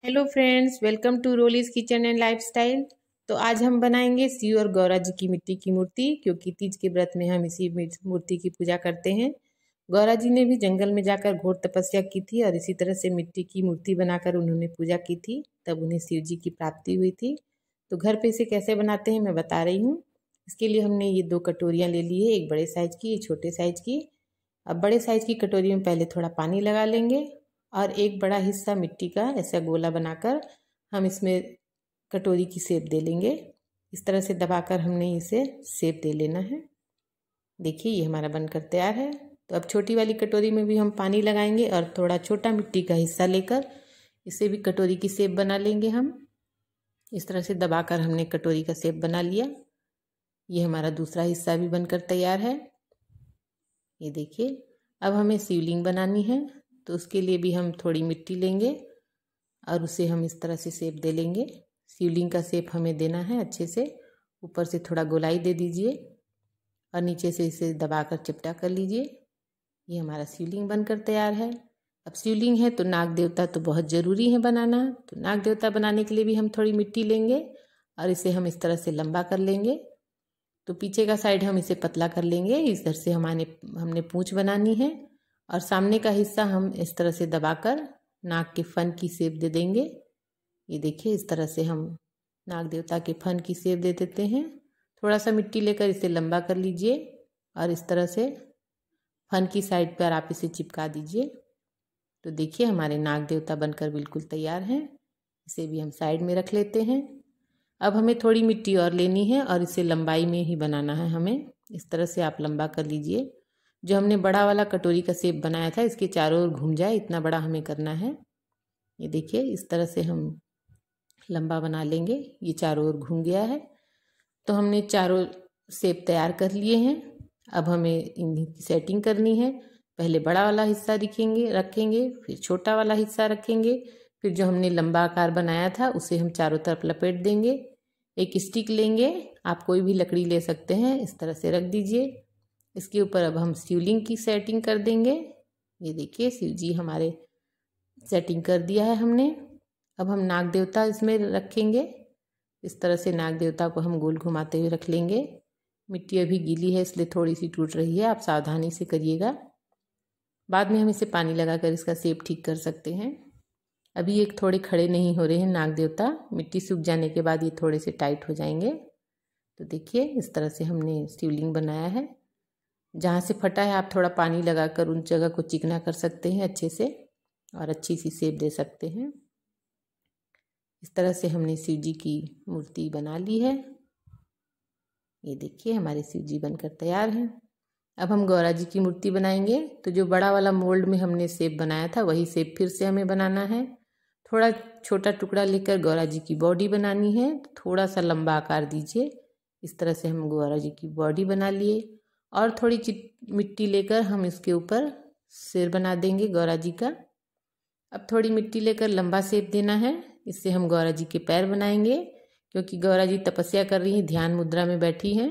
Hello friends, welcome to Roli's kitchen and lifestyle. तो आज हम बनाएंगे शिव और गौरा जी की मिट्टी की मूर्ति, क्योंकि तीज के व्रत में हम इसी मूर्ति की पूजा करते हैं। गौरा जी ने भी जंगल में जाकर घोर तपस्या की थी और इसी तरह से मिट्टी की मूर्ति बनाकर उन्होंने पूजा की थी, तब उन्हें शिव जी की प्राप्ति हुई थी। तो घर पे इसे कैसे बनाते हैं मैं बता रही हूँ। इसके लिए हमने ये 2 कटोरियाँ ले ली है, एक बड़े साइज की, एक छोटे साइज की। अब बड़े साइज की कटोरी में पहले थोड़ा पानी लगा लेंगे और एक बड़ा हिस्सा मिट्टी का ऐसा गोला बनाकर हम इसमें कटोरी की शेप दे लेंगे। इस तरह से दबाकर हमने इसे शेप दे लेना है। देखिए ये हमारा बनकर तैयार है। तो अब छोटी वाली कटोरी में भी हम पानी लगाएंगे और थोड़ा छोटा मिट्टी का हिस्सा लेकर इसे भी कटोरी की शेप बना लेंगे हम। इस तरह से दबाकर हमने कटोरी का शेप बना लिया। ये हमारा दूसरा हिस्सा भी बनकर तैयार है। ये देखिए, अब हमें शिवलिंग बनानी है, तो उसके लिए भी हम थोड़ी मिट्टी लेंगे और उसे हम इस तरह से शेप दे लेंगे। शिवलिंग का शेप हमें देना है अच्छे से। ऊपर से थोड़ा गोलाई दे दीजिए और नीचे से इसे दबाकर चिपटा कर लीजिए। ये हमारा शिवलिंग बनकर तैयार है। अब शिवलिंग है तो नाग देवता तो बहुत ज़रूरी है बनाना। तो नाग देवता बनाने के लिए भी हम थोड़ी मिट्टी लेंगे और इसे हम इस तरह से लंबा कर लेंगे। तो पीछे का साइड हम इसे पतला कर लेंगे। इधर से हमने पूंछ बनानी है और सामने का हिस्सा हम इस तरह से दबाकर नाग के फन की शेप दे देंगे। ये देखिए, इस तरह से हम नाग देवता के फन की शेप दे देते हैं। थोड़ा सा मिट्टी लेकर इसे लंबा कर लीजिए और इस तरह से फन की साइड पर आप इसे चिपका दीजिए। तो देखिए हमारे नाग देवता बनकर बिल्कुल तैयार हैं। इसे भी हम साइड में रख लेते हैं। अब हमें थोड़ी मिट्टी और लेनी है और इसे लंबाई में ही बनाना है हमें। इस तरह से आप लंबा कर लीजिए। जो हमने बड़ा वाला कटोरी का शेप बनाया था इसके चारों ओर घूम जाए, इतना बड़ा हमें करना है। ये देखिए, इस तरह से हम लंबा बना लेंगे। ये चारों ओर घूम गया है। तो हमने चारों शेप तैयार कर लिए हैं। अब हमें इनकी सेटिंग करनी है। पहले बड़ा वाला हिस्सा रखेंगे, फिर छोटा वाला हिस्सा रखेंगे, फिर जो हमने लंबा आकार बनाया था उसे हम चारों तरफ लपेट देंगे। एक स्टिक लेंगे, आप कोई भी लकड़ी ले सकते हैं, इस तरह से रख दीजिए। इसके ऊपर अब हम शिवलिंग की सेटिंग कर देंगे। ये देखिए, शिव जी हमारे सेटिंग कर दिया है हमने। अब हम नाग देवता इसमें रखेंगे। इस तरह से नाग देवता को हम गोल घुमाते हुए रख लेंगे। मिट्टी अभी गीली है इसलिए थोड़ी सी टूट रही है, आप सावधानी से करिएगा। बाद में हम इसे पानी लगाकर इसका शेप ठीक कर सकते हैं। अभी एक थोड़े खड़े नहीं हो रहे हैं नाग देवता, मिट्टी सूख जाने के बाद ये थोड़े से टाइट हो जाएंगे। तो देखिए, इस तरह से हमने शिवलिंग बनाया है। जहाँ से फटा है आप थोड़ा पानी लगाकर उन जगह को चिकना कर सकते हैं अच्छे से और अच्छी सी शेप दे सकते हैं। इस तरह से हमने शिव जी की मूर्ति बना ली है। ये देखिए, हमारे शिव जी बनकर तैयार हैं। अब हम गौरा जी की मूर्ति बनाएंगे। तो जो बड़ा वाला मोल्ड में हमने शेप बनाया था वही शेप फिर से हमें बनाना है। थोड़ा छोटा टुकड़ा लेकर गौरा जी की बॉडी बनानी है। थोड़ा सा लंबा आकार दीजिए। इस तरह से हम गौरा जी की बॉडी बना लिए और थोड़ी मिट्टी लेकर हम इसके ऊपर सिर बना देंगे गौरा जी का। अब थोड़ी मिट्टी लेकर लंबा शेप देना है। इससे हम गौरा जी के पैर बनाएंगे, क्योंकि गौरा जी तपस्या कर रही हैं, ध्यान मुद्रा में बैठी हैं।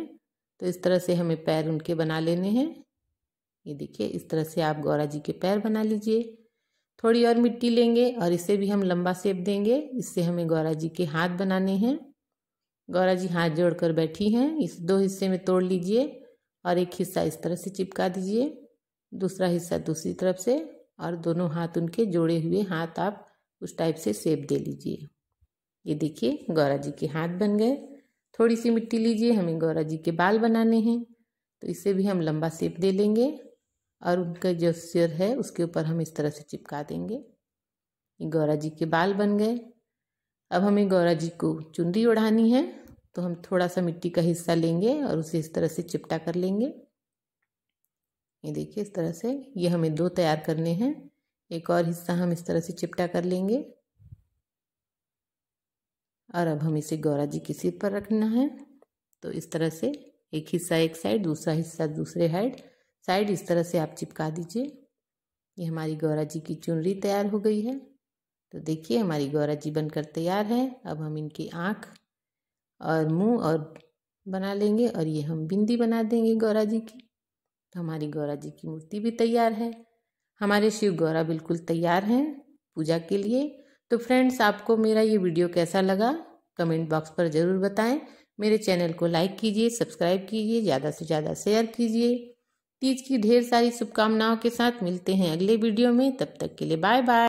तो इस तरह से हमें पैर उनके बना लेने हैं। ये देखिए, इस तरह से आप गौरा जी के पैर बना लीजिए। थोड़ी और मिट्टी लेंगे और इसे भी हम लंबा शेप देंगे। इससे हमें गौरा जी के हाथ बनाने हैं। गौरा जी हाथ जोड़कर बैठी हैं। इस 2 हिस्से में तोड़ लीजिए और एक हिस्सा इस तरह से चिपका दीजिए, दूसरा हिस्सा दूसरी तरफ से, और दोनों हाथ उनके जोड़े हुए हाथ आप उस टाइप से शेप दे लीजिए। ये देखिए, गौरा जी के हाथ बन गए। थोड़ी सी मिट्टी लीजिए, हमें गौरा जी के बाल बनाने हैं। तो इसे भी हम लंबा शेप दे लेंगे और उनका जो सिर है उसके ऊपर हम इस तरह से चिपका देंगे। ये गौरा जी के बाल बन गए। अब हमें गौरा जी को चुनरी ओढ़ानी है। तो हम थोड़ा सा मिट्टी का हिस्सा लेंगे और उसे इस तरह से चिपटा कर लेंगे। ये देखिए, इस तरह से ये हमें 2 तैयार करने हैं। एक और हिस्सा हम इस तरह से चिपटा कर लेंगे और अब हम इसे गौरा जी के सिर पर रखना है। तो इस तरह से एक हिस्सा एक साइड, दूसरा हिस्सा दूसरे साइड इस तरह से आप चिपका दीजिए। ये हमारी गौरा जी की चुनरी तैयार हो गई है। तो देखिए, हमारी गौरा जी बनकर तैयार है। अब हम इनकी आँख और मुंह और बना लेंगे और ये हम बिंदी बना देंगे गौरा जी की। तो हमारी गौरा जी की मूर्ति भी तैयार है। हमारे शिव गौरा बिल्कुल तैयार हैं पूजा के लिए। तो फ्रेंड्स, आपको मेरा ये वीडियो कैसा लगा कमेंट बॉक्स पर ज़रूर बताएं। मेरे चैनल को लाइक कीजिए, सब्सक्राइब कीजिए, ज़्यादा से ज़्यादा शेयर कीजिए। तीज की ढेर सारी शुभकामनाओं के साथ मिलते हैं अगले वीडियो में। तब तक के लिए बाय बाय।